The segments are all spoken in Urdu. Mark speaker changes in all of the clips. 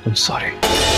Speaker 1: I'm sorry।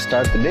Speaker 2: start the day।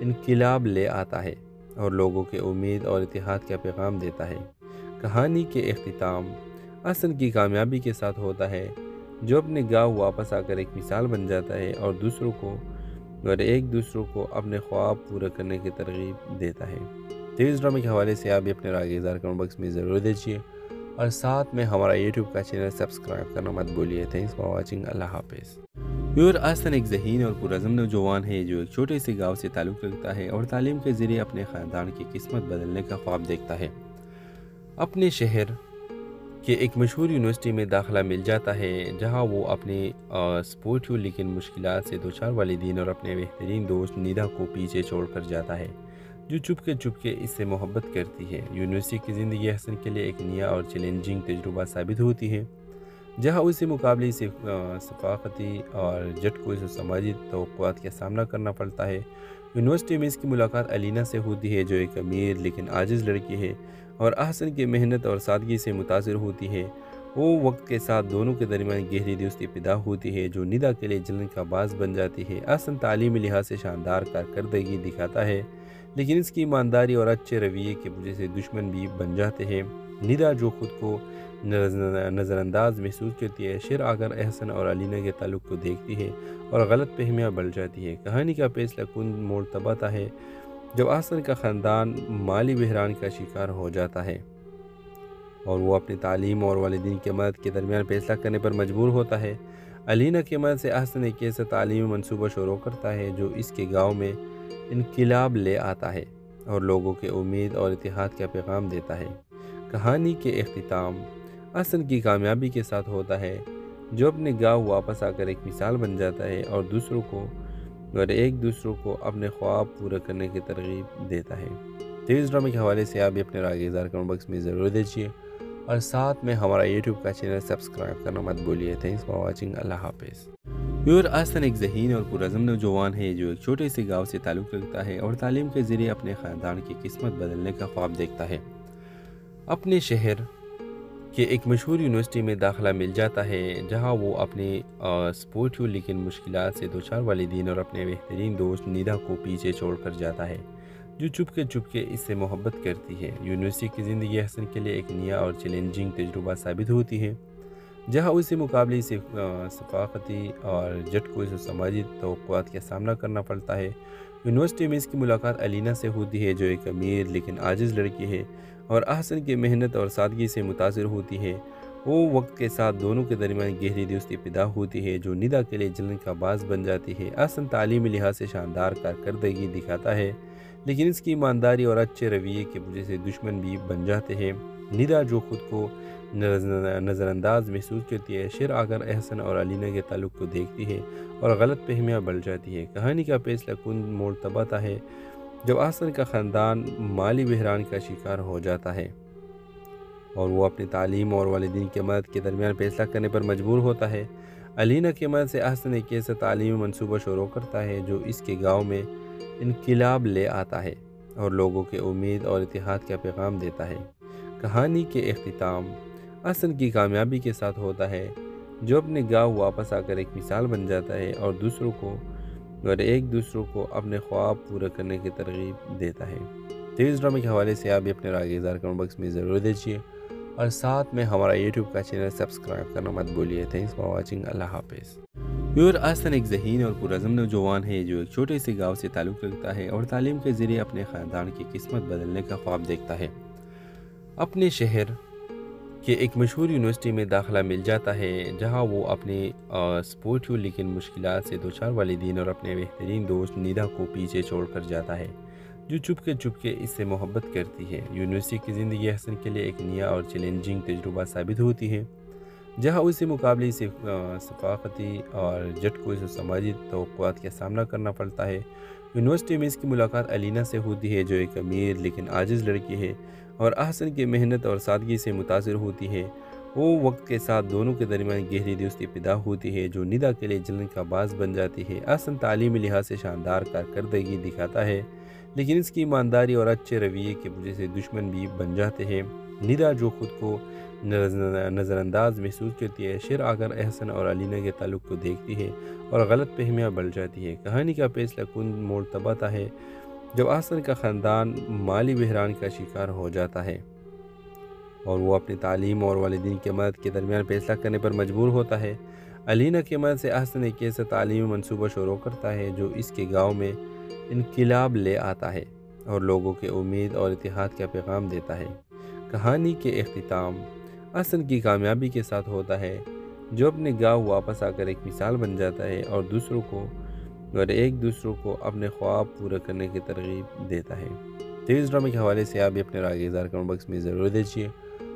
Speaker 3: انقلاب لے آتا ہے اور لوگوں کے امید اور اتحاد کا پیغام دیتا ہے۔ کہانی کے اختتام حسن کی کامیابی کے ساتھ ہوتا ہے، جو اپنے گاؤں واپس آ کر ایک مثال بن جاتا ہے اور ایک دوسروں کو اپنے خواب پورا کرنے کی ترغیب دیتا ہے۔ تو اس ڈرامے کے حوالے سے آپ بھی اپنے رائے اظہار کمنٹ باکس میں ضرور دیجیے اور ساتھ میں ہمارا یوٹیوب کا چینل سبسکرائب کرنا مت بولیے۔ تھینکس فار واچنگ، اللہ حافظ۔ حسن ایک ذہین اور پرعزم نوجوان ہے جو ایک چھوٹے سے گاؤں سے تعلق رکھتا ہے اور تعلیم کے ذریعے اپنے خاندان کی قسمت بدلنے کا خواب دیکھتا ہے۔ اپنے شہر کہ ایک مشہور یونیورسٹی میں داخلہ مل جاتا ہے، جہاں وہ اپنے سپورٹیو لیکن مشکلات سے دوچار والدین اور اپنے بہترین دوست نیدا کو پیچھے چھوڑ کر جاتا ہے، جو چپ کے اس سے محبت کرتی ہے۔ یونیورسٹی کی زندگی حسن کے لیے ایک نیا اور چیلنجنگ تجربہ ثابت ہوتی ہے، جہاں اسے مقابلے سے ثقافتی اور جھٹکوں سماجی توقعات کا سامنا کرنا پڑتا ہے۔ یونیورسٹی میں اس کی ملاقات الینا سے ہوتی ہے، جو ایک امیر لیکن عاجز لڑکی ہے اور حسن کی محنت اور سادگی سے متاثر ہوتی ہے۔ وہ وقت کے ساتھ دونوں کے درمیان گہری دوستی پیدا ہوتی ہے، جو نیدا کے لیے جلن کا باعث بن جاتی ہے۔ حسن تعلیمی لحاظ سے شاندار کارکردگی دکھاتا ہے، لیکن اس کی ایمانداری اور اچھے رویے کی وجہ سے دشمن بھی بن جاتے ہیں۔ نیدا جو خود کو نظر انداز محسوس کرتی ہے، شیر آگر حسن اور الینا کے تعلق کو دیکھتی ہے اور غلط فہمیاں بڑھ جاتی ہے۔ کہانی کا فیصلہ کن موڑ تب آتا ہے جب حسن کا خاندان مالی بحران کا شکار ہو جاتا ہے اور وہ اپنی تعلیم اور والدین کی مدد کے درمیان فیصلہ کرنے پر مجبور ہوتا ہے۔ الینا کی مدد سے حسن ایک ایسا تعلیمی منصوبہ شروع کرتا ہے جو اس کے گاؤں میں انقلاب لے آتا ہے اور لوگوں کے امید اور اتحاد کا پیغام دیتا ہے۔ کہانی کے اختتام حسن کی کامیابی کے ساتھ ہوتا ہے، جو اپنے گاؤں واپس آ کر ایک مثال بن جاتا ہے اور ایک دوسروں کو اپنے خواب پورا کرنے کی ترغیب دیتا ہے۔ تو اس ڈرامے کے حوالے سے آپ بھی اپنے رائے اظہار کمنٹ باکس میں ضرور دیجیے اور ساتھ میں ہمارا یوٹیوب کا چینل سبسکرائب کرنا مت بولیے۔ تھینکس فار واچنگ، اللہ حافظ۔ حسن ایک ذہین اور پرعزم نوجوان ہے جو ایک چھوٹے سے گاؤں سے تعلق رکھتا ہے اور تعلیم کے ذریعے اپنے خاندان کی قسمت بدلنے کا خواب دیکھتا ہے۔ اپنے شہر کہ ایک مشہور یونیورسٹی میں داخلہ مل جاتا ہے، جہاں وہ اپنے سپورٹیو لیکن مشکلات سے دوچار والدین اور اپنے بہترین دوست نیدا کو پیچھے چھوڑ کر جاتا ہے، جو چپ کے اس سے محبت کرتی ہے۔ یونیورسٹی کی زندگی حسن کے لیے ایک نیا اور چیلنجنگ تجربہ ثابت ہوتی ہے، جہاں اسے مقابلے سے ثقافتی اور جھٹکوں سماجی توقعات کا سامنا کرنا پڑتا ہے۔ یونیورسٹی میں اس کی ملاقات الینا سے ہوتی ہے، جو ایک امیر لیکن عاجز لڑکی ہے اور حسن کی محنت اور سادگی سے متاثر ہوتی ہے۔ وہ وقت کے ساتھ دونوں کے درمیان گہری دوستی پیدا ہوتی ہے، جو نیدا کے لیے جلن کا باعث بن جاتی ہے۔ حسن تعلیمی لحاظ سے شاندار کارکردگی دکھاتا ہے، لیکن اس کی ایمانداری اور اچھے رویے کی وجہ سے دشمن بھی بن جاتے ہیں۔ نیدا جو خود کو نظر انداز محسوس کرتی ہے، شیر آگر حسن اور الینا کے تعلق کو دیکھتی ہے اور غلط فہمیاں بڑھ جاتی ہے۔ کہانی کا فیصلہ کن موڑ تب آتا ہے جب حسن کا خاندان مالی بحران کا شکار ہو جاتا ہے اور وہ اپنی تعلیم اور والدین کی مدد کے درمیان فیصلہ کرنے پر مجبور ہوتا ہے۔ الینا کی مدد سے حسن ایک ایسا تعلیمی منصوبہ شروع کرتا ہے جو اس کے گاؤں میں انقلاب لے آتا ہے اور لوگوں کے امید اور اتحاد کا پیغام دیتا ہے۔ کہانی کے اختتام حسن کی کامیابی کے ساتھ ہوتا ہے، جو اپنے گاؤں واپس آ کر ایک مثال بن جاتا ہے اور ایک دوسروں کو اپنے خواب پورا کرنے کی ترغیب دیتا ہے۔ تو اس ڈرامے کے حوالے سے آپ بھی اپنے رائے اظہار کمنٹ باکس میں ضرور دیجیے اور ساتھ میں ہمارا یوٹیوب کا چینل سبسکرائب کرنا مت بولیے۔ تھینکس فار واچنگ، اللہ حافظ۔ حسن ایک ذہین اور پرعزم نوجوان ہے جو ایک چھوٹے سے گاؤں سے تعلق رکھتا ہے اور تعلیم کے ذریعے اپنے خاندان کی قسمت بدلنے کا خواب دیکھتا ہے۔ اپنے شہر کہ ایک مشہور یونیورسٹی میں داخلہ مل جاتا ہے، جہاں وہ اپنے سپورٹیو لیکن مشکلات سے دوچار والدین اور اپنے بہترین دوست نیدا کو پیچھے چھوڑ کر جاتا ہے، جو چپ کے اس سے محبت کرتی ہے۔ یونیورسٹی کی زندگی حسن کے لیے ایک نیا اور چیلنجنگ تجربہ ثابت ہوتی ہے، جہاں اسے مقابلے سے ثقافتی اور جھٹکوں سماجی توقعات کا سامنا کرنا پڑتا ہے۔ یونیورسٹی میں اس کی ملاقات الینا سے ہوتی ہے، جو ایک امیر لیکن عاجز لڑکی ہے اور حسن کی محنت اور سادگی سے متاثر ہوتی ہے۔ وہ وقت کے ساتھ دونوں کے درمیان گہری دوستی پیدا ہوتی ہے، جو نیدا کے لیے جلن کا باعث بن جاتی ہے۔ حسن تعلیمی لحاظ سے شاندار کارکردگی دکھاتا ہے، لیکن اس کی ایمانداری اور اچھے رویے کی وجہ سے دشمن بھی بن جاتے ہیں۔ نیدا جو خود کو نظر انداز محسوس کرتی ہے، شیر آگر حسن اور الینا کے تعلق کو دیکھتی ہے اور غلط فہمیاں بڑھ جاتی ہے۔ کہانی کا فیصلہ کن موڑ تب آتا ہے جب احسن کا خاندان مالی بحران کا شکار ہو جاتا ہے اور وہ اپنی تعلیم اور والدین کی مدد کے درمیان فیصلہ کرنے پر مجبور ہوتا ہے، علینا کی مدد سے احسن ایک ایسا تعلیمی منصوبہ شروع کرتا ہے جو اس کے گاؤں میں انقلاب لے آتا ہے اور لوگوں کے امید اور اتحاد کا پیغام دیتا ہے۔ کہانی کے اختتام احسن کی کامیابی کے ساتھ ہوتا ہے، جو اپنے گاؤں واپس آ کر ایک مثال بن جاتا ہے اور ایک دوسروں کو اپنے خواب پورا کرنے کی ترغیب دیتا ہے۔ تو اس ڈرامے کے حوالے سے آپ بھی اپنے رائے اظہار کمنٹ باکس میں ضرور دیجیے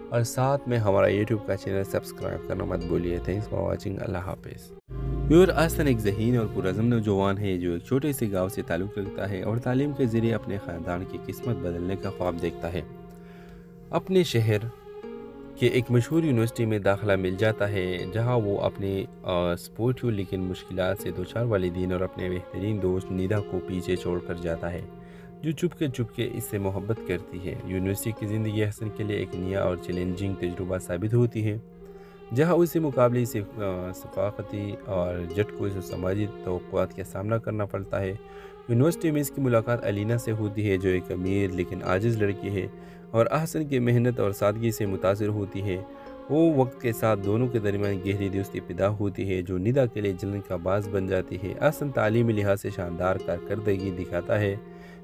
Speaker 3: اور ساتھ میں ہمارا یوٹیوب کا چینل سبسکرائب کرنا مت بولیے۔ تھینکس فار واچنگ، اللہ حافظ۔ احسن ایک ذہین اور پرعزم نوجوان ہے جو ایک چھوٹے سے گاؤں سے تعلق رکھتا ہے اور تعلیم کے ذریعے اپنے خاندان کی قسمت بدلنے کا خواب دیکھتا ہے۔ اپنے شہر کے ایک مشہور یونیورسٹی میں داخلہ مل جاتا ہے، جہاں وہ اپنے سپورٹیو لیکن مشکلات سے دوچار والدین اور اپنے بہترین دوست نیدا کو پیچھے چھوڑ کر جاتا ہے، جو چپ کے اس سے محبت کرتی ہے۔ یونیورسٹی کی زندگی احسن کے لیے ایک نیا اور چیلنجنگ تجربہ ثابت ہوتی ہے، جہاں اسے مقابلے سے ثقافتی اور جھٹکوں سے سماجی توقعات کا سامنا کرنا پڑتا ہے۔ یونیورسٹی میں اس کی ملاقات علینا سے ہوتی ہے، جو ایک امیر لیکن عاجز لڑکی ہے اور احسن کی محنت اور سادگی سے متاثر ہوتی ہے۔ وہ وقت کے ساتھ دونوں کے درمیان گہری دوستی پیدا ہوتی ہے، جو نیدا کے لیے جلن کا باعث بن جاتی ہے۔ احسن تعلیمی لحاظ سے شاندار کارکردگی دکھاتا ہے،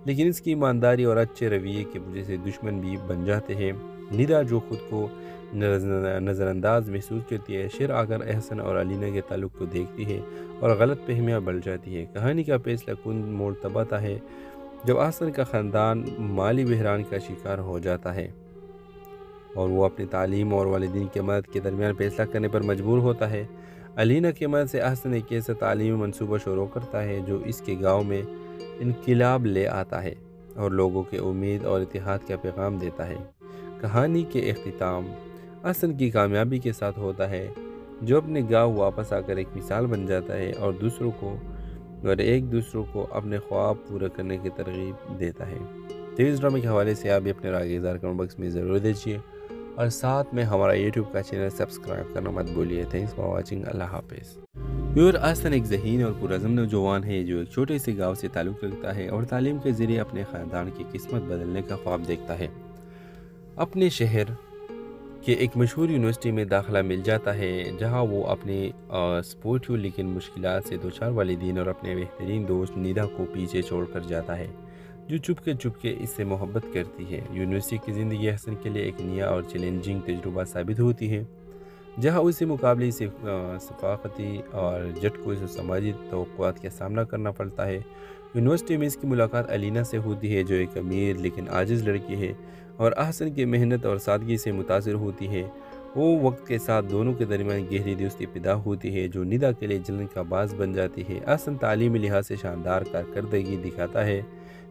Speaker 3: لیکن اس کی ایمانداری اور اچھے رویے کی وجہ سے دشمن بھی بن جاتے ہیں۔ نیدا جو خود کو نظر انداز محسوس کرتی ہے، شیر آگر احسن اور علینا کے تعلق کو دیکھتی ہے اور غلط فہمیاں بڑھ جاتی ہے۔ کہانی کا فیصلہ کن موڑ تب آتا ہے جب احسن کا خاندان مالی بحران کا شکار ہو جاتا ہے اور وہ اپنی تعلیم اور والدین کی مدد کے درمیان فیصلہ کرنے پر مجبور ہوتا ہے۔ علینا کی مدد سے احسن ایک ایسا تعلیمی منصوبہ شروع کرتا ہے جو اس کے گاؤں میں انقلاب لے آتا ہے اور لوگوں کے امید اور اتحاد کا پیغام دیتا ہے۔ کہانی کے اختتام احسن کی کامیابی کے ساتھ ہوتا ہے، جو اپنے گاؤں واپس آ کر ایک مثال بن جاتا ہے اور ایک دوسروں کو اپنے خواب پورا کرنے کی ترغیب دیتا ہے۔ تو اس ڈرامے کے حوالے سے آپ بھی اپنے رائے اظہار کمنٹ باکس میں ضرور دیجیے اور ساتھ میں ہمارا یوٹیوب کا چینل سبسکرائب کرنا مت بولیے۔ تھینکس فار واچنگ، اللہ حافظ۔ احسن ایک ذہین اور پرعزم نوجوان ہے جو ایک چھوٹے سے گاؤں سے تعلق رکھتا ہے اور تعلیم کے ذریعے اپنے خاندان کی قسمت بدلنے کا خواب دیکھتا ہے۔ اپنے شہر کے ایک مشہور یونیورسٹی میں داخلہ مل جاتا ہے، جہاں وہ اپنے سپورٹیو لیکن مشکلات سے دوچار والدین اور اپنے بہترین دوست نیدا کو پیچھے چھوڑ کر جاتا ہے، جو چپ کے اس سے محبت کرتی ہے۔ یونیورسٹی کی زندگی احسن کے لیے ایک نیا اور چیلنجنگ تجربہ ثابت ہوتی ہے، جہاں اسے مقابلے سے ثقافتی اور جھٹکوں سے سماجی توقعات کا سامنا کرنا پڑتا ہے۔ یونیورسٹی میں اس کی ملاقات علینا سے ہوتی ہے، جو ایک امیر لیکن عاجز لڑکی ہے اور احسن کی محنت اور سادگی سے متاثر ہوتی ہے۔ وہ وقت کے ساتھ دونوں کے درمیان گہری دوستی پیدا ہوتی ہے، جو نیدا کے لیے جلن کا باعث بن جاتی ہے۔ احسن تعلیمی لحاظ سے شاندار کارکردگی دکھاتا ہے،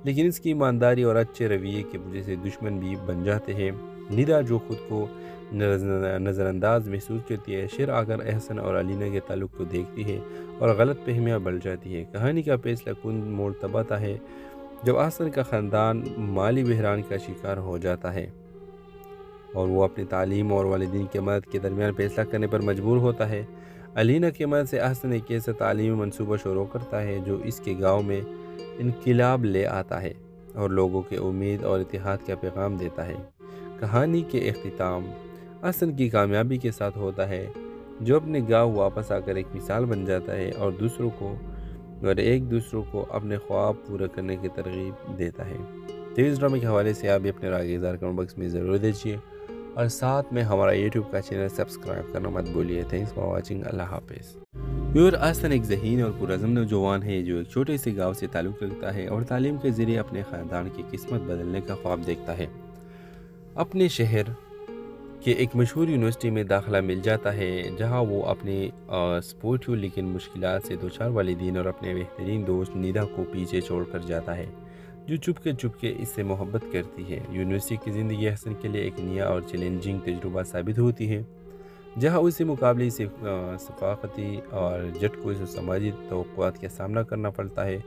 Speaker 3: لیکن اس کی ایمانداری اور اچھے رویے کی وجہ سے دشمن بھی بن جاتے ہیں۔ نیدا جو خود کو نظر انداز محسوس کرتی ہے، شیر آگر احسن اور علینا کے تعلق کو دیکھتی ہے اور غلط فہمیاں بڑھ جاتی ہے۔ کہانی کا فیصلہ کن موڑ تب آتا ہے جب احسن کا خاندان مالی بحران کا شکار ہو جاتا ہے اور وہ اپنی تعلیم اور والدین کی مدد کے درمیان فیصلہ کرنے پر مجبور ہوتا ہے۔ علینا کی مدد سے احسن ایک ایسا تعلیمی منصوبہ شروع کرتا ہے جو اس کے گاؤں میں انقلاب لے آتا ہے اور لوگوں کے امید اور اتحاد کا پیغام دیتا ہے۔ کہانی کے اختتام احسن کی کامیابی کے ساتھ ہوتا ہے، جو اپنے گاؤں واپس آ کر ایک مثال بن جاتا ہے اور ایک دوسروں کو اپنے خواب پورا کرنے کی ترغیب دیتا ہے۔ تو اس ڈرامے کے حوالے سے آپ بھی اپنے رائے اظہار کمنٹ باکس میں ضرور دیجیے اور ساتھ میں ہمارا یوٹیوب کا چینل سبسکرائب کرنا مت بولیے۔ تھینکس فار واچنگ، اللہ حافظ۔ احسن ایک ذہین اور پرعزم نوجوان ہے جو ایک چھوٹے سے گاؤں سے تعلق رکھتا ہے اور تعلیم کے ذریعے اپنے خاندان کی قسمت بدلنے کا خواب دیکھتا ہے۔ اپنے شہر کے ایک مشہور یونیورسٹی میں داخلہ مل جاتا ہے، جہاں وہ اپنے سپورٹیو لیکن مشکلات سے دوچار والدین اور اپنے بہترین دوست نیدا کو پیچھے چھوڑ کر جاتا ہے، جو چپ کے اس سے محبت کرتی ہے۔ یونیورسٹی کی زندگی احسن کے لیے ایک نیا اور چیلنجنگ تجربہ ثابت ہوتی ہے، جہاں اسے مقابلے سے ثقافتی اور جھٹکوں سے سماجی توقعات کا سامنا کرنا پڑتا ہے۔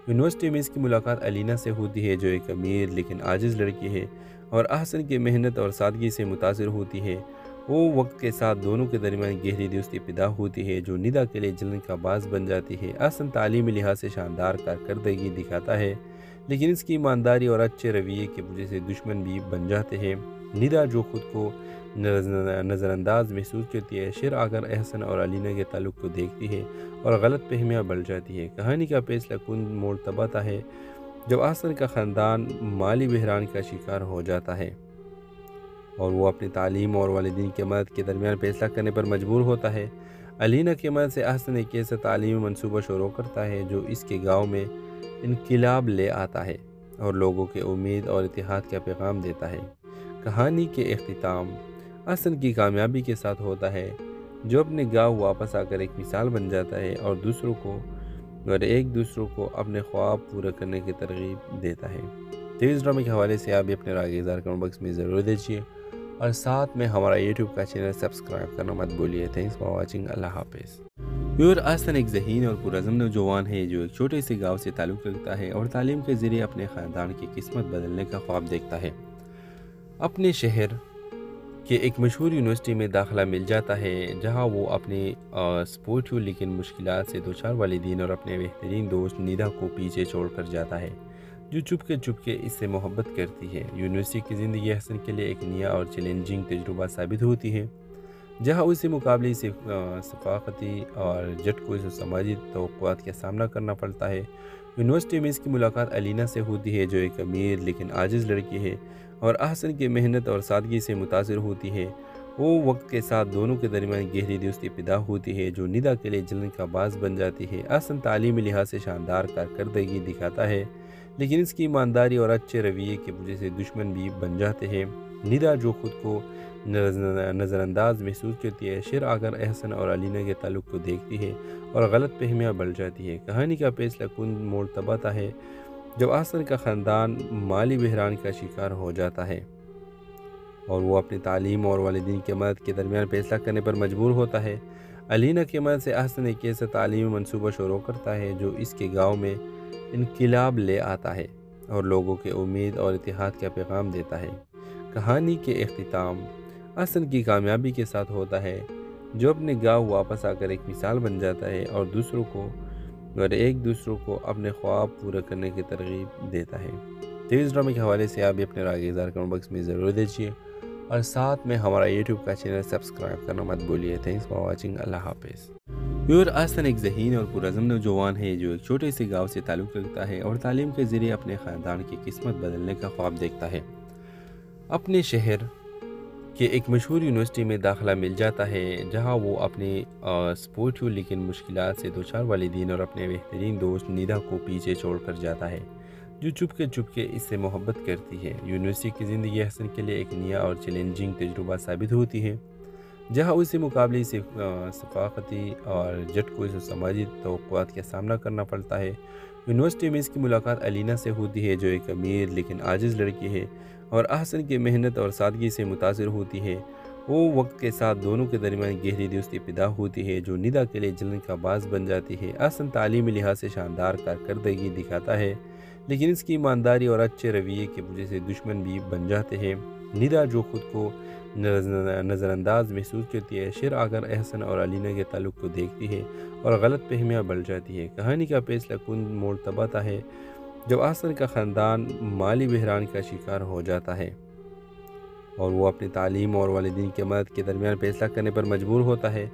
Speaker 3: یونیورسٹی میں اس کی ملاقات علینا سے ہوتی ہے، جو ایک امیر لیکن عاجز لڑکی ہے اور احسن کی محنت اور سادگی سے متاثر ہوتی ہے۔ وہ وقت کے ساتھ دونوں کے درمیان گہری دوستی پیدا ہوتی ہے، جو نیدا کے لیے جلن کا باعث بن جاتی ہے۔ احسن تعلیمی لحاظ سے شاندار کارکردگی دکھاتا ہے، لیکن اس کی ایمانداری اور اچھے رویے کی وجہ سے دشمن بھی بن جاتے ہیں۔ ندا جو خود کو نظر انداز محسوس کرتی ہے، شیر آگر احسن اور علینا کے تعلق کو دیکھتی ہے اور غلط فہمیاں بڑھ جاتی ہے۔ کہانی کا فیصلہ کن موڑ تب آتا ہے جب احسن کا خاندان مالی بحران کا شکار ہو جاتا ہے اور وہ اپنی تعلیم اور والدین کی مدد کے درمیان فیصلہ کرنے پر مجبور ہوتا ہے۔ علینا کی مدد سے احسن ایک ایسا تعلیمی منصوبہ شروع کرتا ہے جو اس کے گاؤں میں انقلاب لے آتا ہے اور لوگوں کے امید اور اتحاد کا پیغام دیتا ہے۔ کہانی کے اختتام احسن کی کامیابی کے ساتھ ہوتا ہے، جو اپنے گاؤں واپس آ کر ایک مثال بن جاتا ہے اور ایک دوسروں کو اپنے خواب پورا کرنے کی ترغیب دیتا ہے۔ تو اس ڈرامے کے حوالے سے آپ بھی اپنے رائے اظہار کمنٹ باکس میں ضرور دیجیے اور ساتھ میں ہمارا یوٹیوب کا چینل سبسکرائب کرنا مت بولیے۔ Thanks for watching. اللہ حافظ۔ احسن ایک ذہین اور پرعزم نوجوان ہے جو ایک چھوٹے سے گاؤں سے تعلق رکھتا ہے اور تعلیم کے ذریعے اپنے خاندان کی قسمت بدلنے کا خواب دیکھتا ہے۔ اپنے شہر کے ایک مشہور یونیورسٹی میں داخلہ مل جاتا ہے، جہاں وہ اپنے سپورٹیو لیکن مشکلات سے دوچار والدین اور اپنے بہترین دوست ندا کو پیچھے چھوڑ کر جاتا ہے، جو چپ کے اس سے محبت کرتی ہے۔ یونیورسٹی کی زندگی احسن کے لیے ایک نیا اور چیلنجنگ تجربہ ثابت ہوتی ہے، جہاں اسے مقابلے سے ثقافتی اور جھٹکوں سماجی توقعات کا سامنا کرنا پڑتا ہے۔ یونیورسٹی میں اس کی ملاقات علینا سے ہوتی ہے، جو ایک امیر لیکن عاجز لڑکی ہے اور احسن کی محنت اور سادگی سے متاثر ہوتی ہے۔ وہ وقت کے ساتھ دونوں کے درمیان گہری دوستی پیدا ہوتی ہے، جو ندا کے لیے جلن کا باعث بن جاتی ہے۔ احسن تعلیمی لحاظ سے شاندار کارکردگی دکھاتا ہے، لیکن اس کی ایمانداری اور اچھے رویے کی وجہ سے دشمن بھی بن جاتے ہیں۔ ندا جو خود کو نظر انداز محسوس کرتی ہے، شیر آگر احسن اور علینا کے تعلق کو دیکھتی ہے اور غلط فہمیاں بڑھ جاتی ہے۔ کہانی کا فیصلہ کن موڑ تب آتا ہے جب احسن کا خاندان مالی بحران کا شکار ہو جاتا ہے اور وہ اپنی تعلیم اور والدین کی مدد کے درمیان فیصلہ کرنے پر مجبور ہوتا ہے۔ علینا کی مدد سے احسن ایک ایسا تعلیمی منصوبہ شروع کرتا ہے جو اس کے گاؤں میں انقلاب لے آتا ہے اور لوگوں کے امید اور اتحاد کا پیغام دیتا ہے۔ کہانی کے اختتام احسن کی کامیابی کے ساتھ ہوتا ہے، جو اپنے گاؤں واپس آ کر ایک مثال بن جاتا ہے اور ایک دوسروں کو اپنے خواب پورا کرنے کی ترغیب دیتا ہے۔ تو اس ڈرامے کے حوالے سے آپ بھی اپنے رائے اظہار کمنٹ باکس میں ضرور دیجیے اور ساتھ میں ہمارا یوٹیوب کا چینل سبسکرائب کرنا مت بولیے۔ Thanks for watching. اللہ حافظ۔ احسن ایک ذہین اور پرعزم نوجوان ہے جو ایک چھوٹے سے گاؤں سے تعلق رکھتا ہے اور تعلیم کے ذریعے اپنے خاندان کی قسمت بدلنے کا خواب دیکھتا ہے۔ اپنے شہر کے ایک مشہور یونیورسٹی میں داخلہ مل جاتا ہے، جہاں وہ اپنے سپورٹیو لیکن مشکلات سے دوچار والدین اور اپنے بہترین دوست ندا کو پیچھے چھوڑ کر جاتا ہے، جو چپ کے اس سے محبت کرتی ہے۔ یونیورسٹی کی زندگی احسن کے لیے ایک نیا اور چیلنجنگ تجربہ ثابت ہوتی ہے، جہاں اسے مقابلے سے ثقافتی اور جھٹکوں سماجی توقعات کا سامنا کرنا پڑتا ہے۔ یونیورسٹی میں اس کی ملاقات علینا سے ہوتی ہے، جو ایک امیر لیکن عاجز لڑکی ہے اور احسن کی محنت اور سادگی سے متاثر ہوتی ہے۔ وہ وقت کے ساتھ دونوں کے درمیان گہری دوستی پیدا ہوتی ہے، جو ندا کے لیے جلن کا باعث بن جاتی ہے۔ احسن تعلیمی لحاظ سے شاندار کارکردگی دکھاتا ہے، لیکن اس کی ایمانداری اور اچھے رویے کی وجہ سے دشمن بھی بن جاتے ہیں۔ ندا جو خود کو نظر انداز محسوس کرتی ہے، شیر آگر احسن اور علینا کے تعلق کو دیکھتی ہے اور غلط فہمیاں بڑھ جاتی ہے۔ کہانی کا فیصلہ کن موڑ تب آتا ہے جب احسن کا خاندان مالی بحران کا شکار ہو جاتا ہے اور وہ اپنی تعلیم اور والدین کی مدد کے درمیان فیصلہ کرنے پر مجبور ہوتا ہے۔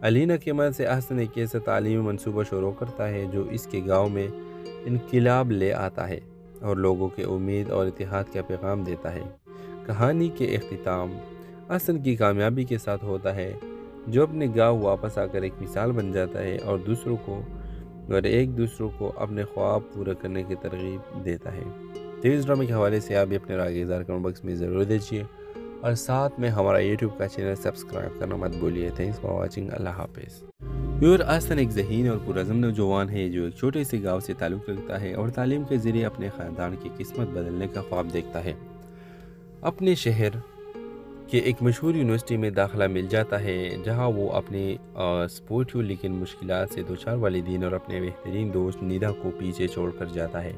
Speaker 3: علینا کی مدد سے احسن ایک ایسا تعلیمی منصوبہ شروع کرتا ہے جو اس کے گاؤں میں انقلاب لے آتا ہے اور لوگوں کے امید اور اتحاد کا پیغام دیتا ہے۔ کہانی کے اختتام احسن کی کامیابی کے ساتھ ہوتا ہے، جو اپنے گاؤں واپس آ کر ایک مثال بن جاتا ہے اور ایک دوسروں کو اپنے خواب پورا کرنے کی ترغیب دیتا ہے۔ تو اس ڈرامے کے حوالے سے آپ بھی اپنے رائے اظہار کمنٹ باکس میں ضرور دیجیے اور ساتھ میں ہمارا یوٹیوب کا چینل سبسکرائب کرنا مت بولیے۔ Thanks for watching. اللہ حافظ۔ احسن ایک ذہین اور پرعزم نوجوان ہے جو ایک چھوٹے سے گاؤں سے تعلق رکھتا ہے اور تعلیم کے ذریعے اپنے خاندان کی قسمت بدلنے کا خواب دیکھتا ہے۔ اپنے شہر کے ایک مشہور یونیورسٹی میں داخلہ مل جاتا ہے، جہاں وہ اپنے سپورٹیو لیکن مشکلات سے دوچار والدین اور اپنے بہترین دوست ندا کو پیچھے چھوڑ کر جاتا ہے،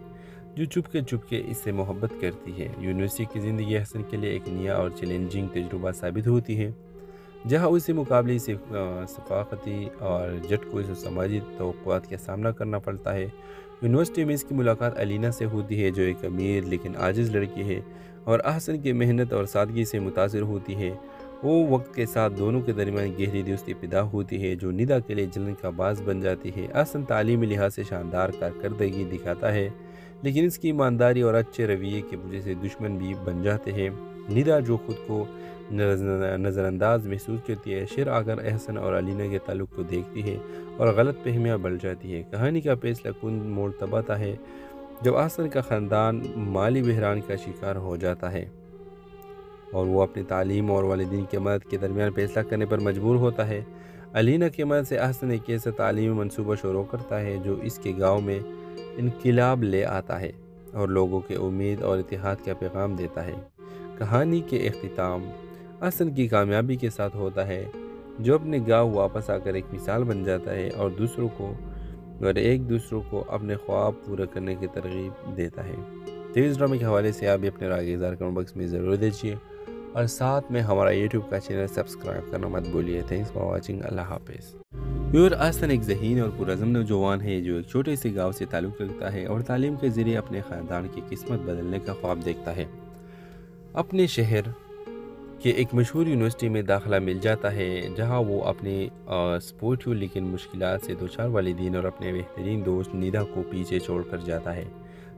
Speaker 3: جو چپ کے اس سے محبت کرتی ہے۔ یونیورسٹی کی زندگی احسن کے لیے ایک نیا اور چیلنجنگ تجربہ ثابت ہوتی ہے، جہاں اسے مقابلے سے ثقافتی اور جھٹکوں سماجی توقعات کا سامنا کرنا پڑتا ہے۔ یونیورسٹی میں اس کی ملاقات علینا سے ہوتی ہے جو ایک امیر لیکن عاجز لڑکی ہے اور احسن کی محنت اور سادگی سے متاثر ہوتی ہے۔ وہ وقت کے ساتھ دونوں کے درمیان گہری دوستی پیدا ہوتی ہے جو ندا کے لیے جلن کا باعث بن جاتی ہے۔ احسن تعلیمی لحاظ سے شاندار کارکردگی دکھاتا ہے لیکن اس کی ایمانداری اور اچھے رویے کی وجہ سے دشمن بھی بن جاتے ہیں۔ ندا جو خود کو نظر انداز محسوس کرتی ہے، شیر آگر احسن اور علینا کے تعلق کو دیکھتی ہے اور غلط فہمیاں بڑھ جاتی ہے۔ کہانی کا فیصلہ کن موڑ تب آتا ہے جب احسن کا خاندان مالی بحران کا شکار ہو جاتا ہے اور وہ اپنی تعلیم اور والدین کی مدد کے درمیان فیصلہ کرنے پر مجبور ہوتا ہے۔ علینا کی مدد سے احسن ایک ایسا تعلیمی منصوبہ شروع کرتا ہے جو اس کے گاؤں میں انقلاب لے آتا ہے اور لوگوں کے امید اور اتحاد کا پیغام دیتا ہے۔ کہانی کے اختتام احسن کی کامیابی کے ساتھ ہوتا ہے جو اپنے گاؤں واپس آ کر ایک مثال بن جاتا ہے اور ایک دوسروں کو اپنے خواب پورا کرنے کی ترغیب دیتا ہے۔ تو اس ڈرامے کے حوالے سے آپ بھی اپنے رائے اظہار کمنٹ باکس میں ضرور دیجیے اور ساتھ میں ہمارا یوٹیوب کا چینل سبسکرائب کرنا مت بولیے۔ Thanks for watching. اللہ حافظ۔ احسن ایک ذہین اور پرعزم نوجوان ہے جو ایک چھوٹے سے گاؤں سے تعلق رکھتا ہے اور تعلیم کے ذریعے اپنے خاندان کی قسمت بدلنے کا خواب دیکھتا ہے۔ اپنے شہر کے ایک مشہور یونیورسٹی میں داخلہ مل جاتا ہے جہاں وہ اپنے سپورٹیو لیکن مشکلات سے دوچار والدین اور اپنے بہترین دوست ندا کو پیچھے چھوڑ کر جاتا ہے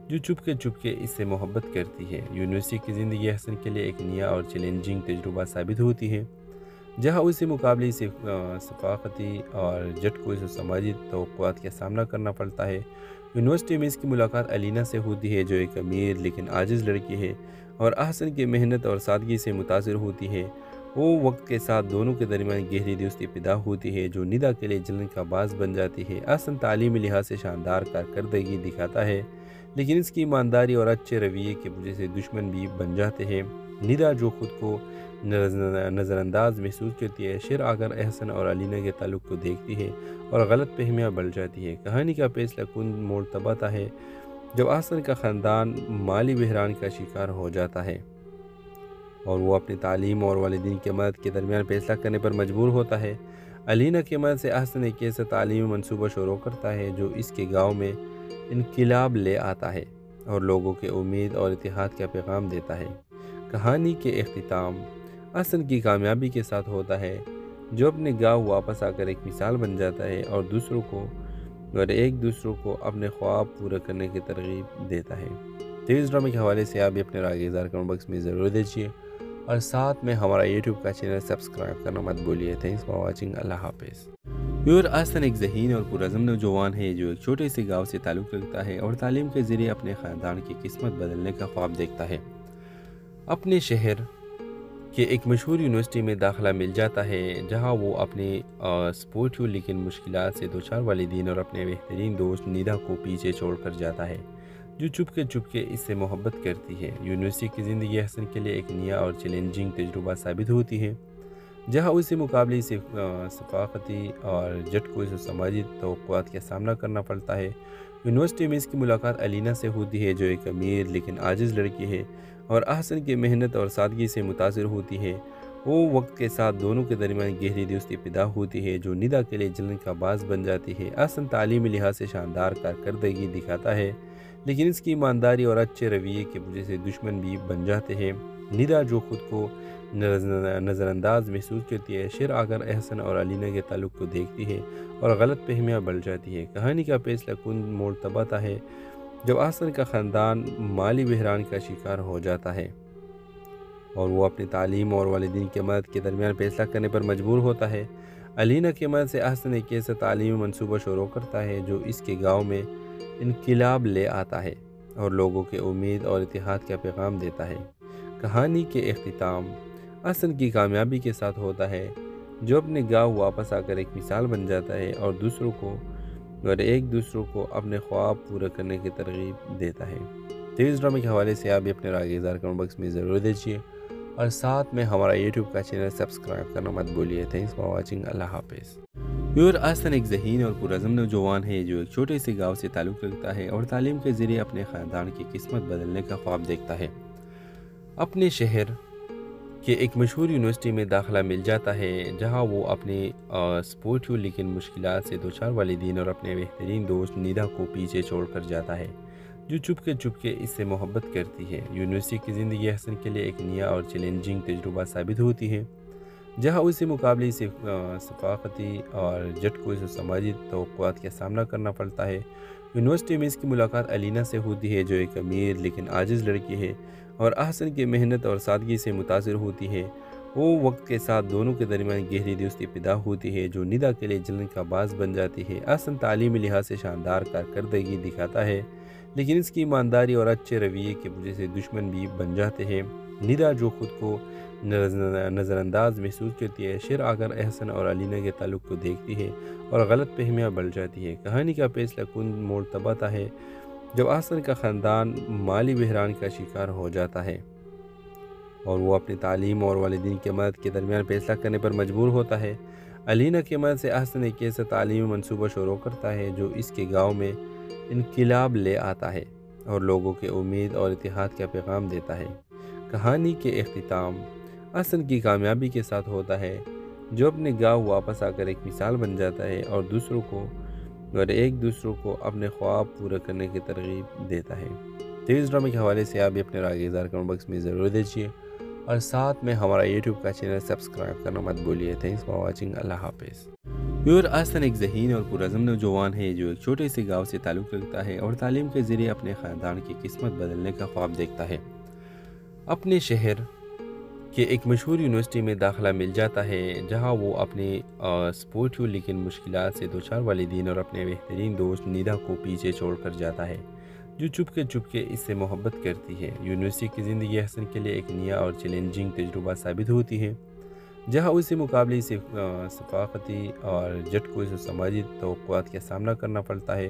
Speaker 3: جو چپ کے اس سے محبت کرتی ہے۔ یونیورسٹی کی زندگی احسن کے لیے ایک نیا اور چیلنجنگ تجربہ ثابت ہوتی ہے جہاں اسے مقابلے سے ثقافتی اور جھٹکوں سے سماجی توقعات کا سامنا کرنا پڑتا ہے۔ یونیورسٹی میں اس کی ملاقات علینا سے ہوتی ہے جو ایک امیر لیکن عاجز لڑکی ہے اور احسن کی محنت اور سادگی سے متاثر ہوتی ہے۔ وہ وقت کے ساتھ دونوں کے درمیان گہری دوستی پیدا ہوتی ہے جو ندا کے لیے جلن کا باعث بن جاتی ہے۔ احسن تعلیمی لحاظ سے شاندار کارکردگی دکھاتا ہے لیکن اس کی ایمانداری اور اچھے رویے کی وجہ سے دشمن بھی بن جاتے ہیں۔ ندا جو خود کو نظر انداز محسوس کرتی ہے، شیر آگر احسن اور علینا کے تعلق کو دیکھتی ہے اور غلط فہمیاں بڑھ جاتی ہے۔ کہانی کا فیصلہ کن موڑ تب آتا ہے جب احسن کا خاندان مالی بحران کا شکار ہو جاتا ہے اور وہ اپنی تعلیم اور والدین کی مدد کے درمیان فیصلہ کرنے پر مجبور ہوتا ہے۔ علینا کی مدد سے احسن ایک ایسا تعلیمی منصوبہ شروع کرتا ہے جو اس کے گاؤں میں انقلاب لے آتا ہے اور لوگوں کے امید اور اتحاد کا پیغام دیتا ہے۔ کہانی کے اختتام احسن کی کامیابی کے ساتھ ہوتا ہے جو اپنے گاؤں واپس آ کر ایک مثال بن جاتا ہے اور ایک دوسروں کو اپنے خواب پورا کرنے کی ترغیب دیتا ہے۔ تو اس ڈرامے کے حوالے سے آپ بھی اپنے رائے اظہار کمنٹ باکس میں ضرور دیجیے اور ساتھ میں ہمارا یوٹیوب کا چینل سبسکرائب کرنا مت بولیے۔ Thanks for watching. اللہ حافظ۔ احسن ایک ذہین اور پرعزم نوجوان ہے جو ایک چھوٹے سے گاؤں سے تعلق رکھتا ہے اور تعلیم کے ذریعے اپنے خاندان کی قسمت بدلنے کا خواب دیکھتا ہے۔ اپنے شہر کے ایک مشہور یونیورسٹی میں داخلہ مل جاتا ہے جہاں وہ اپنے سپورٹیو لیکن مشکلات سے دوچار والدین اور اپنے بہترین دوست ندا کو پیچھے چھوڑ کر جاتا ہے جو چپ کے اس سے محبت کرتی ہے۔ یونیورسٹی کی زندگی احسن کے لیے ایک نیا اور چیلنجنگ تجربہ ثابت ہوتی ہے جہاں اسے مقابلے سے ثقافتی اور جھٹکوں سے سماجی توقعات کا سامنا کرنا پڑتا ہے۔ یونیورسٹی میں اس کی ملاقات علینا سے ہوتی ہے جو ایک امیر لیکن عاجز لڑکی ہے اور احسن کی محنت اور سادگی سے متاثر ہوتی ہے۔ وہ وقت کے ساتھ دونوں کے درمیان گہری دوستی پیدا ہوتی ہے جو ندا کے لیے جلن کا باعث بن جاتی ہے۔ احسن تعلیمی لحاظ سے شاندار کارکردگی دکھاتا ہے لیکن اس کی ایمانداری اور اچھے رویے کی وجہ سے دشمن بھی بن جاتے ہیں۔ ندا جو خود کو نظر انداز محسوس کرتی ہے، شیر آگر احسن اور علینا کے تعلق کو دیکھتی ہے اور غلط فہمیاں بڑھ جاتی ہے۔ کہانی کا فیصلہ کن موڑ تب آتا ہے جب احسن کا خاندان مالی بحران کا شکار ہو جاتا ہے اور وہ اپنی تعلیم اور والدین کی مدد کے درمیان فیصلہ کرنے پر مجبور ہوتا ہے۔ علینا کی مدد سے احسن ایک ایسا تعلیمی منصوبہ شروع کرتا ہے جو اس کے گاؤں میں انقلاب لے آتا ہے اور لوگوں کے امید اور اتحاد کا پیغام دیتا ہے۔ کہانی کے اختتام احسن کی کامیابی کے ساتھ ہوتا ہے جو اپنے گاؤں واپس آ کر ایک مثال بن جاتا ہے اور ایک دوسروں کو اپنے خواب پورا کرنے کی ترغیب دیتا ہے۔ تو اس ڈرامے کے حوالے سے آپ بھی اپنے رائے اظہار کمنٹ باکس میں ضرور دیجیے اور ساتھ میں ہمارا یوٹیوب کا چینل سبسکرائب کرنا مت بولیے۔ Thanks for watching. اللہ حافظ۔ احسن ایک ذہین اور پرعزم نوجوان ہے جو ایک چھوٹے سے گاؤں سے تعلق رکھتا ہے اور تعلیم کے ذریعے اپنے خاندان کی قسمت بدلنے کا خواب دیکھتا ہے۔ اپنے شہر کہ ایک مشہور یونیورسٹی میں داخلہ مل جاتا ہے جہاں وہ اپنے سپورٹیو لیکن مشکلات سے دوچار والدین اور اپنے بہترین دوست نیدا کو پیچھے چھوڑ کر جاتا ہے، جو چپ کے اس سے محبت کرتی ہے۔ یونیورسٹی کی زندگی حسن کے لیے ایک نیا اور چیلنجنگ تجربہ ثابت ہوتی ہے، جہاں اسے مقابلے سے ثقافتی اور جھٹکوں سماجی توقعات کا سامنا کرنا پڑتا ہے۔ یونیورسٹی میں اس کی ملاقات الینا سے ہوتی ہے، جو ایک امیر لیکن عاجز لڑکی ہے اور احسن کی محنت اور سادگی سے متاثر ہوتی ہے۔ وہ وقت کے ساتھ دونوں کے درمیان گہری دوستی پیدا ہوتی ہے، جو نیدا کے لیے جلن کا باعث بن جاتی ہے۔ احسن تعلیمی لحاظ سے شاندار کارکردگی دکھاتا ہے، لیکن اس کی ایمانداری اور اچھے رویے کی وجہ سے دشمن بھی بن جاتے ہیں۔ نیدا جو خود کو نظر انداز محسوس کرتی ہے، شیر آ کر احسن اور الینا کے تعلق کو دیکھتی ہے اور غلط فہمیاں بڑھ جاتی ہے۔ کہانی کا فیصلہ کن موڑ تب آتا ہے جب احسن کا خاندان مالی بحران کا شکار ہو جاتا ہے اور وہ اپنی تعلیم اور والدین کی مدد کے درمیان فیصلہ کرنے پر مجبور ہوتا ہے۔ الینا کی مدد سے احسن ایک ایسا تعلیمی منصوبہ شروع کرتا ہے جو اس کے گاؤں میں انقلاب لے آتا ہے اور لوگوں کے امید اور اتحاد کا پیغام دیتا ہے۔ کہانی کے اختتام احسن کی کامیابی کے ساتھ ہوتا ہے، جو اپنے گاؤں واپس آ کر ایک مثال بن جاتا ہے اور ایک دوسروں کو اپنے خواب پورا کرنے کی ترغیب دیتا ہے۔ تو اس ڈرامے کے حوالے سے آپ بھی اپنے رائے اظہار کمنٹ باکس میں ضرور دیجیے اور ساتھ میں ہمارا یوٹیوب کا چینل سبسکرائب کرنا مت بھولیے۔ تھینکس فار واچنگ، اللہ حافظ۔ احسن ایک ذہین اور پرعزم نوجوان ہے جو ایک چھوٹے سے گاؤں سے تعلق رکھتا ہے اور تعلیم کے ذریعے اپنے خاندان کی قسمت بدلنے کا خواب دیکھتا ہے۔ اپنے شہر کہ ایک مشہور یونیورسٹی میں داخلہ مل جاتا ہے جہاں وہ اپنے سپورٹیو لیکن مشکلات سے دوچار والدین اور اپنے بہترین دوست نیدا کو پیچھے چھوڑ کر جاتا ہے، جو چپ کے اس سے محبت کرتی ہے۔ یونیورسٹی کی زندگی حسن کے لیے ایک نیا اور چیلنجنگ تجربہ ثابت ہوتی ہے، جہاں اسے مقابلے سے ثقافتی اور جھٹکوں سماجی توقعات کا سامنا کرنا پڑتا ہے۔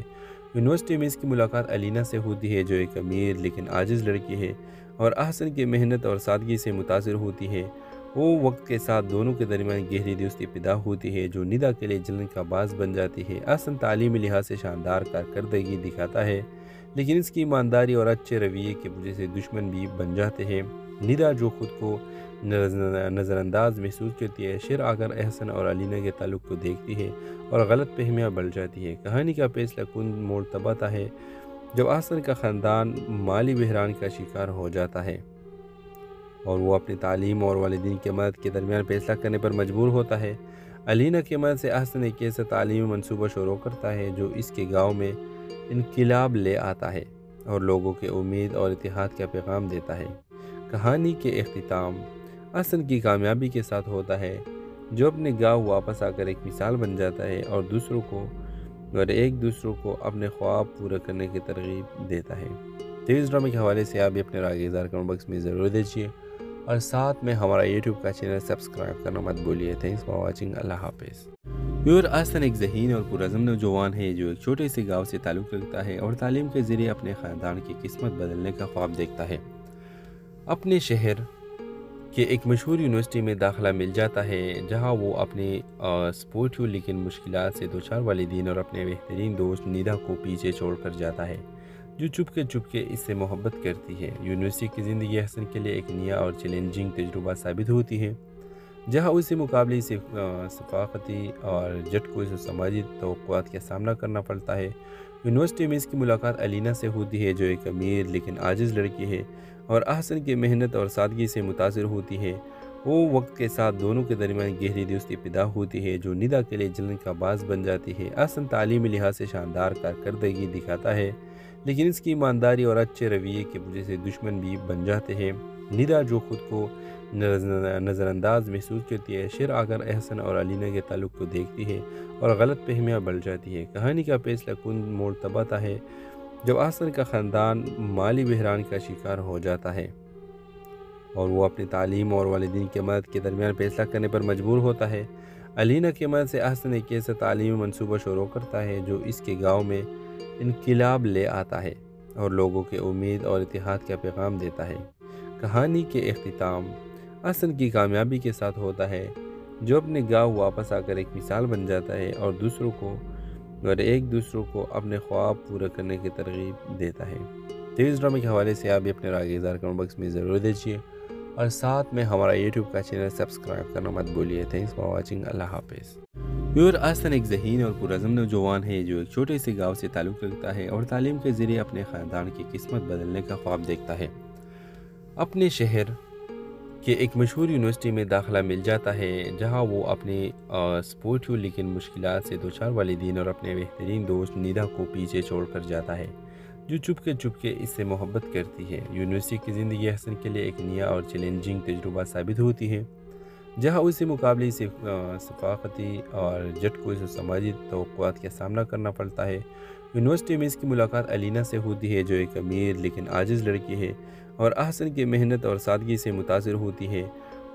Speaker 3: یونیورسٹی میں اس کی ملاقات الینا سے ہوتی ہے، جو ایک امیر لیکن عاجز لڑکی ہے اور احسن کی محنت اور سادگی سے متاثر ہوتی ہے۔ وہ وقت کے ساتھ دونوں کے درمیان گہری دوستی پیدا ہوتی ہے، جو نیدا کے لیے جلن کا باعث بن جاتی ہے۔ احسن تعلیمی لحاظ سے شاندار کارکردگی دکھاتا ہے، لیکن اس کی ایمانداری اور اچھے رویے کی وجہ سے دشمن بھی بن جاتے ہیں۔ نیدا جو خود کو نظر انداز محسوس کرتی ہے، شیر آ کر احسن اور الینا کے تعلق کو دیکھتی ہے اور غلط فہمیاں بڑھ جاتی ہے۔ کہانی کا فیصلہ کن موڑ تب آتا ہے جب احسن کا خاندان مالی بحران کا شکار ہو جاتا ہے اور وہ اپنی تعلیم اور والدین کی مدد کے درمیان فیصلہ کرنے پر مجبور ہوتا ہے۔ الینا کی مدد سے احسن ایک ایسا تعلیمی منصوبہ شروع کرتا ہے جو اس کے گاؤں میں انقلاب لے آتا ہے اور لوگوں کے امید اور اتحاد کا پیغام دیتا ہے۔ کہانی کے اختتام احسن کی کامیابی کے ساتھ ہوتا ہے، جو اپنے گاؤں واپس آ کر ایک مثال بن جاتا ہے اور ایک دوسروں کو اپنے خواب پورا کرنے کی ترغیب دیتا ہے۔ تو اس ڈرامے کے حوالے سے آپ بھی اپنے رائے اظہار کمنٹ باکس میں ضرور دیجیے اور ساتھ میں ہمارا یوٹیوب کا چینل سبسکرائب کرنا مت بھولیے۔ تھینکس فار واچنگ، اللہ حافظ۔ احسن ایک ذہین اور پرعزم نوجوان ہے جو ایک چھوٹے سے گاؤں سے تعلق رکھتا ہے اور تعلیم کے ذریعے اپنے خاندان کی قسمت بدلنے کا خواب دیکھتا ہے۔ اپنے شہر کہ ایک مشہور یونیورسٹی میں داخلہ مل جاتا ہے جہاں وہ اپنے سپورٹیو لیکن مشکلات سے دوچار والدین اور اپنے بہترین دوست نیدا کو پیچھے چھوڑ کر جاتا ہے، جو چپ کے اس سے محبت کرتی ہے۔ یونیورسٹی کی زندگی حسن کے لیے ایک نیا اور چیلنجنگ تجربہ ثابت ہوتی ہے، جہاں اسے مقابلے سے ثقافتی اور جھٹکوں سماجی توقعات کا سامنا کرنا پڑتا ہے۔ یونیورسٹی میں اس کی ملاقات الینا سے ہوتی ہے، جو ایک امیر لیکن عاجز لڑکی ہے اور احسن کی محنت اور سادگی سے متاثر ہوتی ہے۔ وہ وقت کے ساتھ دونوں کے درمیان گہری دوستی پیدا ہوتی ہے، جو نیدا کے لیے جلن کا باعث بن جاتی ہے۔ احسن تعلیمی لحاظ سے شاندار کارکردگی دکھاتا ہے، لیکن اس کی ایمانداری اور اچھے رویے کی وجہ سے دشمن بھی بن جاتے ہیں۔ نیدا جو خود کو نظر انداز محسوس کرتی ہے، شیر آ کر احسن اور الینا کے تعلق کو دیکھتی ہے اور غلط فہمیاں بڑھ جاتی ہے۔ کہانی کا فیصلہ کن موڑ تب آتا ہے جب احسن کا خاندان مالی بحران کا شکار ہو جاتا ہے اور وہ اپنی تعلیم اور والدین کی مدد کے درمیان فیصلہ کرنے پر مجبور ہوتا ہے۔ الینا کی مدد سے احسن ایک ایسا تعلیمی منصوبہ شروع کرتا ہے جو اس کے گاؤں میں انقلاب لے آتا ہے اور لوگوں کے امید اور اتحاد کا پیغام دیتا ہے۔ کہانی کے اختتام احسن کی کامیابی کے ساتھ ہوتا ہے، جو اپنے گاؤں واپس آ کر ایک مثال بن جاتا ہے اور ایک دوسروں کو اپنے خواب پورا کرنے کی ترغیب دیتا ہے۔ تو اس ڈرامے کے حوالے سے آپ بھی اپنے رائے اظہار کمنٹ باکس میں ضرور دیجیے اور ساتھ میں ہمارا یوٹیوب کا چینل سبسکرائب کرنا مت بھولیے۔ تھینکس فار واچنگ، اللہ حافظ۔ ویور احسن ایک ذہین اور پرعزم نوجوان ہے جو ایک چھوٹے سے گاؤں سے تعلق رکھتا ہے اور تعلیم کے ذریعے اپنے خاندان کی قسمت بدلنے کا خواب دیکھتا ہے۔ اپنے شہر کہ ایک مشہور یونیورسٹی میں داخلہ مل جاتا ہے جہاں وہ اپنے سپورٹیو لیکن مشکلات سے دوچار والدین اور اپنے بہترین دوست نیدا کو پیچھے چھوڑ کر جاتا ہے جو چپ کے اس سے محبت کرتی ہے۔ یونیورسٹی کی زندگی حسن کے لیے ایک نیا اور چیلنجنگ تجربہ ثابت ہوتی ہے جہاں اسے مقابلے سے ثقافتی اور جھٹکوں سماجی توقعات کا سامنا کرنا پڑتا ہے۔ یونیورسٹی میں اس کی ملاقات علینا سے ہوتی ہے جو ایک امیر لیکن عاجز لڑکی ہے اور احسن کی محنت اور سادگی سے متاثر ہوتی ہے۔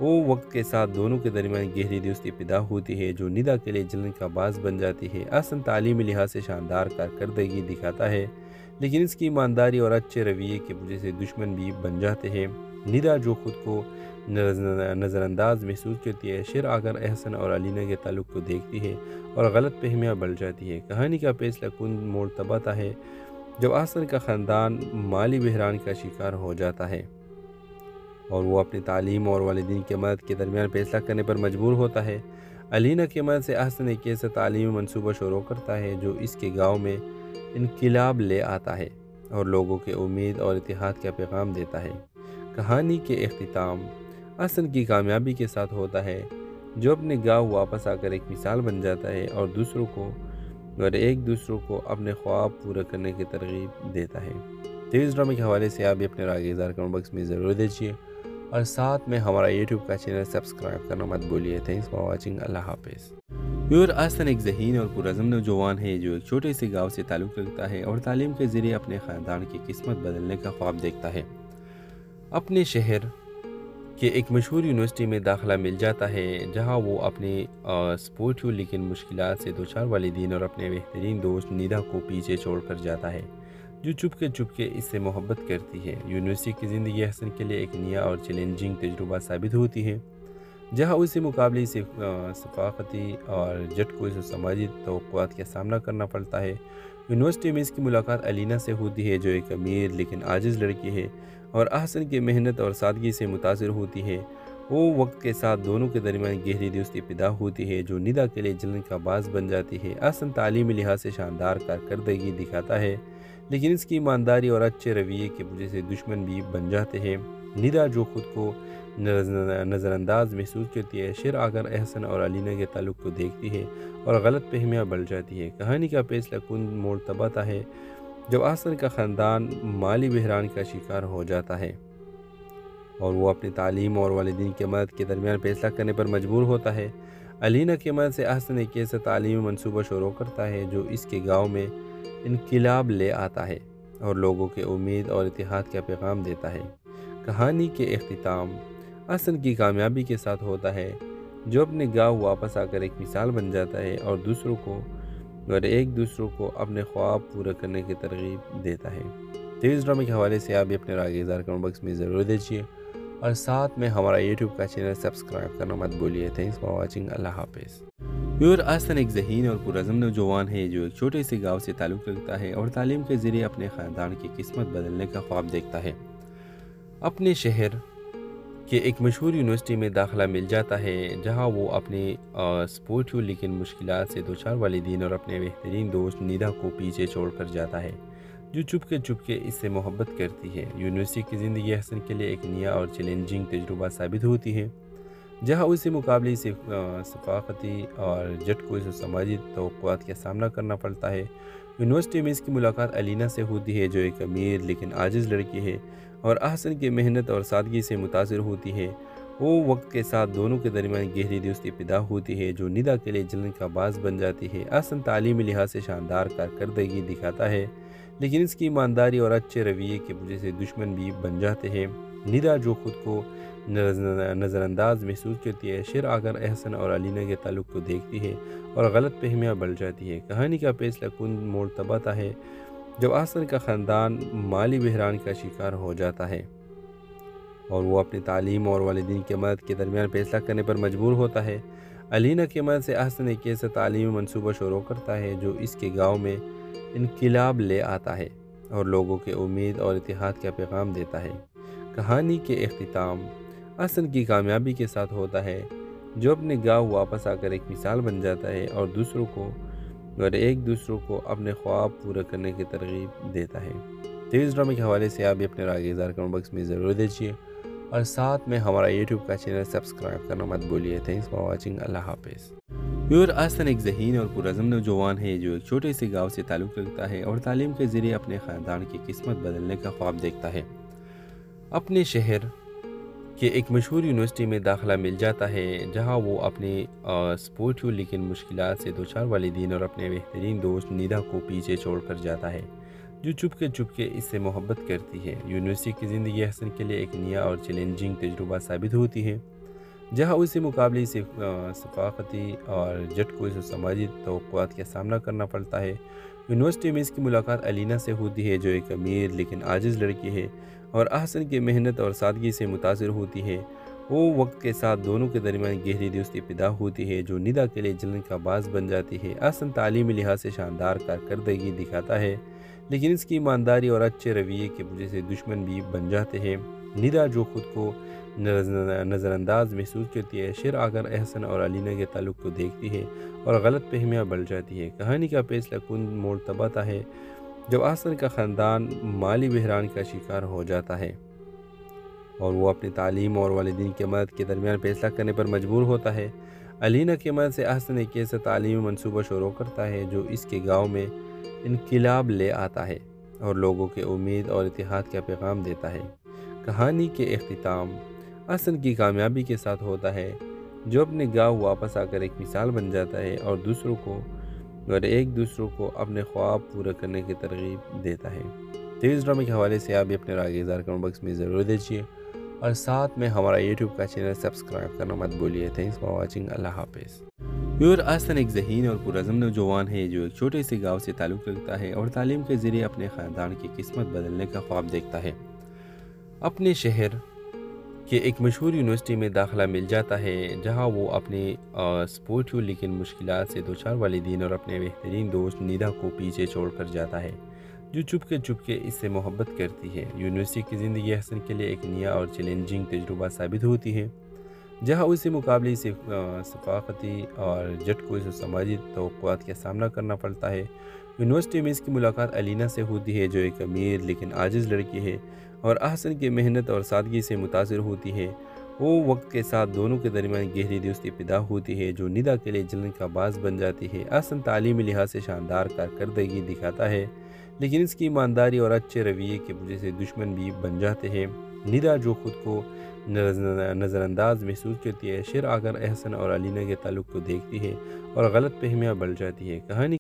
Speaker 3: وہ وقت کے ساتھ دونوں کے درمیان گہری دوستی پیدا ہوتی ہے جو نیدا کے لیے جلن کا باعث بن جاتی ہے۔ احسن تعلیمی لحاظ سے شاندار کارکردگی دکھاتا ہے لیکن اس کی ایمانداری اور اچھے رویے کی وجہ سے دشمن بھی بن جاتے ہیں۔ نیدا جو خود کو نظر انداز محسوس کرتی ہے، شیر آگر احسن اور علینا کے تعلق کو دیکھتی ہے اور غلط فہمیاں بڑھ جاتی ہے۔ کہانی کا فیصلہ کن موڑ تب آتا ہے جب احسن کا خاندان مالی بحران کا شکار ہو جاتا ہے اور وہ اپنی تعلیم اور والدین کی مدد کے درمیان فیصلہ کرنے پر مجبور ہوتا ہے۔ علینا کی مدد سے احسن ایک ایسا تعلیمی منصوبہ شروع کرتا ہے جو اس کے گاؤں میں انقلاب لے آتا ہے اور لوگوں کے امید اور اتحاد کا پیغام دیتا ہے۔ کہانی کے اختتام احسن کی کامیابی کے ساتھ ہوتا ہے جو اپنے گاؤں واپس آ کر ایک مثال بن جاتا ہے اور ایک دوسروں کو اپنے خواب پورا کرنے کی ترغیب دیتا ہے۔ تو اس ڈرامے کے حوالے سے آپ بھی اپنے رائے اظہار کمنٹ باکس میں ضرور دیجیے اور ساتھ میں ہمارا یوٹیوب کا چینل سبسکرائب کرنا مت بھولیے۔ تھینکس فار واچنگ، اللہ حافظ۔ ویور احسن ایک ذہین اور پرعزم نوجوان ہے جو ایک چھوٹے سے گاؤں سے تعلق رکھتا ہے اور تعلیم کے ذریعے اپنے خاندان کی قسمت بدلنے کا خواب دیکھتا ہے۔ اپنے شہر کہ ایک مشہور یونیورسٹی میں داخلہ مل جاتا ہے جہاں وہ اپنے سپورٹیو لیکن مشکلات سے دوچار والدین اور اپنے بہترین دوست نیدا کو پیچھے چھوڑ کر جاتا ہے جو چپ کے اس سے محبت کرتی ہے۔ یونیورسٹی کی زندگی حسن کے لیے ایک نیا اور چیلنجنگ تجربہ ثابت ہوتی ہے جہاں اسے مقابلے سے ثقافتی اور جھٹکوں سماجی توقعات کا سامنا کرنا پڑتا ہے۔ یونیورسٹی میں اس کی ملاقات علینا سے ہوتی ہے جو ایک امیر لیکن عاجز لڑکی ہے اور احسن کی محنت اور سادگی سے متاثر ہوتی ہے۔ وہ وقت کے ساتھ دونوں کے درمیان گہری دوستی پیدا ہوتی ہے جو نیدا کے لیے جلن کا باعث بن جاتی ہے۔ احسن تعلیمی لحاظ سے شاندار کارکردگی دکھاتا ہے لیکن اس کی ایمانداری اور اچھے رویے کی وجہ سے دشمن بھی بن جاتے ہیں۔ نیدا جو خود کو نظر انداز محسوس کرتی ہے، شیر آگر احسن اور علینا کے تعلق کو دیکھتی ہے اور غلط فہمیاں بڑھ جاتی ہے۔ کہانی کا فیصلہ کن موڑ تب آتا ہے جب احسن کا خاندان مالی بحران کا شکار ہو جاتا ہے اور وہ اپنی تعلیم اور والدین کی مدد کے درمیان فیصلہ کرنے پر مجبور ہوتا ہے۔ علینا کی مدد سے احسن ایک ایسا تعلیمی منصوبہ شروع کرتا ہے جو اس کے گاؤں میں انقلاب لے آتا ہے اور لوگوں کے امید اور اتحاد کا پیغام دیتا ہے۔ کہانی کے اختتام احسن کی کامیابی کے ساتھ ہوتا ہے جو اپنے گاؤں واپس آ کر ایک مثال بن جاتا ہے اور ایک دوسروں کو اپنے خواب پورا کرنے کی ترغیب دیتا ہے۔ تو اس ڈرامے کے حوالے سے آپ بھی اپنے رائے اظہار کمنٹ باکس میں ضرور دیجیے اور ساتھ میں ہمارا یوٹیوب کا چینل سبسکرائب کرنا مت بھولیے۔ تھینکس فار واچنگ، اللہ حافظ۔ ویور احسن ایک ذہین اور پرعزم نوجوان ہے جو ایک چھوٹے سے گاؤں سے تعلق رکھتا ہے اور تعلیم کے ذریعے اپنے خاندان کی قسمت بدلنے کا خواب دیکھتا ہے۔ اپنے شہر کہ ایک مشہور یونیورسٹی میں داخلہ مل جاتا ہے جہاں وہ اپنے سپورٹیو لیکن مشکلات سے دوچار والدین اور اپنے بہترین دوست نیدا کو پیچھے چھوڑ کر جاتا ہے جو چپ کے اس سے محبت کرتی ہے۔ یونیورسٹی کی زندگی حسن کے لیے ایک نیا اور چیلنجنگ تجربہ ثابت ہوتی ہے جہاں اسے مقابلے سے ثقافتی اور جھٹکوں سماجی توقعات کا سامنا کرنا پڑتا ہے۔ یونیورسٹی میں اس کی ملاقات علینا سے ہوتی ہے جو ایک امیر لیکن عاجز لڑکی ہے اور احسن کی محنت اور سادگی سے متاثر ہوتی ہے۔ وہ وقت کے ساتھ دونوں کے درمیان گہری دوستی پیدا ہوتی ہے جو نیدا کے لیے جلن کا باعث بن جاتی ہے۔ احسن تعلیمی لحاظ سے شاندار کارکردگی دکھاتا ہے لیکن اس کی ایمانداری اور اچھے رویے کی وجہ سے دشمن بھی بن جاتے ہیں۔ نیدا جو خود کو نظر انداز محسوس کرتی ہے، شیر آگر احسن اور علینا کے تعلق کو دیکھتی ہے اور غلط فہمیاں بڑھ جاتی ہے۔ کہانی کا فیصلہ کن موڑ تب آتا ہے جب احسن کا خاندان مالی بحران کا شکار ہو جاتا ہے اور وہ اپنی تعلیم اور والدین کی مدد کے درمیان فیصلہ کرنے پر مجبور ہوتا ہے۔ علینا کی مدد سے احسن ایک ایسا تعلیمی منصوبہ شروع کرتا ہے جو اس کے گاؤں میں انقلاب لے آتا ہے اور لوگوں کے امید اور اتحاد کا پیغام دیتا ہے۔ کہانی کے اختتام احسن کی کامیابی کے ساتھ ہوتا ہے جو اپنے گاؤں واپس آ کر ایک مثال بن جاتا ہے اور ایک دوسروں کو اپنے خواب پورا کرنے کی ترغیب دیتا ہے۔ تو اس ڈرامے کے حوالے سے آپ بھی اپنے رائے اظہار کمنٹ باکس میں ضرور دیجیے اور ساتھ میں ہمارا یوٹیوب کا چینل سبسکرائب کرنا مت بھولیے۔ تھینکس فار واچنگ، اللہ حافظ۔ احسن ایک ذہین اور پرعزم نوجوان ہے جو ایک چھوٹے سے گاؤں سے تعلق رکھتا ہے اور تعلیم کے ذریعے اپنے خاندان کی قسمت بدلنے کا خواب دیکھتا ہے۔ اپنے شہر کہ ایک مشہور یونیورسٹی میں داخلہ مل جاتا ہے جہاں وہ اپنے سپورٹیو لیکن مشکلات سے دوچار والدین اور اپنے بہترین دوست نیدا کو پیچھے چھوڑ کر جاتا ہے جو چپ کے اس سے محبت کرتی ہے۔ یونیورسٹی کی زندگی احسن کے لیے ایک نیا اور چیلنجنگ تجربہ ثابت ہوتی ہے جہاں اسے مقابلے سے ثقافتی اور جھٹکوں سے سماجی توقعات کا سامنا کرنا پڑتا ہے۔ یونیورسٹی میں اس کی ملاقات الینا سے ہوتی ہے جو ایک امیر لیکن عاجز لڑکی ہے اور احسن کی محنت اور سادگی سے متاثر ہوتی ہے۔ وہ وقت کے ساتھ دونوں کے درمیان گہری دوستی پیدا ہوتی ہے جو نیدا کے لیے جلن کا باعث بن جاتی ہے۔ احسن تعلیمی لحاظ سے شاندار کارکردگی دکھاتا ہے لیکن اس کی ایمانداری اور اچھے رویے کی وجہ سے دشمن بھی بن جاتے ہیں۔ نیدا جو خود کو نظر انداز محسوس کرتی ہے شیر آ کر احسن اور الینا کے تعلق کو دیکھتی ہے اور غلط فہمیاں بڑھ جاتی ہے۔ کہانی کا فیصلہ کن موڑ تب آتا ہے جب احسن کا خاندان مالی بحران کا شکار ہو جاتا ہے اور وہ اپنی تعلیم اور والدین کی مدد کے درمیان فیصلہ کرنے پر مجبور ہوتا ہے۔ الینا کی مدد سے احسن ایک ایسا تعلیمی منصوبہ شروع کرتا ہے جو اس کے گاؤں میں انقلاب لے آتا ہے اور لوگوں کے امید اور اتحاد کا پیغام دیتا ہے۔ کہانی کے اختتام احسن کی کامیابی کے ساتھ ہوتا ہے جو اپنے گاؤں واپس آ کر ایک مثال بن جاتا ہے اور ایک دوسروں کو اپنے خواب پورا کرنے کی ترغیب دیتا ہے۔ تو اس ڈرامے کے حوالے سے آپ بھی اپنے رائے اظہار کمنٹ باکس میں ضرور دیجیے اور ساتھ میں ہمارا یوٹیوب کا چینل سبسکرائب کرنا مت بھولیے۔ تھینکس فار واچنگ، اللہ حافظ۔ احسن ایک ذہین اور پرعزم نوجوان ہے جو ایک چھوٹے سے گاؤں سے تعلق رکھتا ہے اور تعلیم کے ذریعے اپنے خاندان کی قسمت بدلنے کا خواب دیکھتا ہے۔ اپنے شہر کہ ایک مشہور یونیورسٹی میں داخلہ مل جاتا ہے جہاں وہ اپنے سپورٹیو لیکن مشکلات سے دوچار والدین اور اپنے بہترین دوست نیدا کو پیچھے چھوڑ کر جاتا ہے جو چپ کے اس سے محبت کرتی ہے۔ یونیورسٹی کی زندگی احسن کے لیے ایک نیا اور چیلنجنگ تجربہ ثابت ہوتی ہے جہاں اسے مقابلے سے ثقافتی اور جھٹکوں سے سماجی توقعات کا سامنا کرنا پڑتا ہے۔ یونیورسٹی میں اس کی ملاقات الینا سے ہوتی ہے جو ایک امیر لیکن عاجز لڑکی ہے اور احسن کی محنت اور سادگی سے متاثر ہوتی ہے۔ وہ وقت کے ساتھ دونوں کے درمیان گہری دوستی پیدا ہوتی ہے جو نیدا کے لیے جلن کا باعث بن جاتی ہے۔ احسن تعلیمی لحاظ سے شاندار کارکردگی دکھاتا ہے لیکن اس کی ایمانداری اور اچھے رویے کی وجہ سے دشمن بھی بن جاتے ہیں۔ نیدا جو خود کو نظر انداز محسوس کرتی ہے شیر آ کر احسن اور الینا کے تعلق کو دیکھتی ہے اور غلط فہمیاں بڑھ جاتی ہے۔ کہانی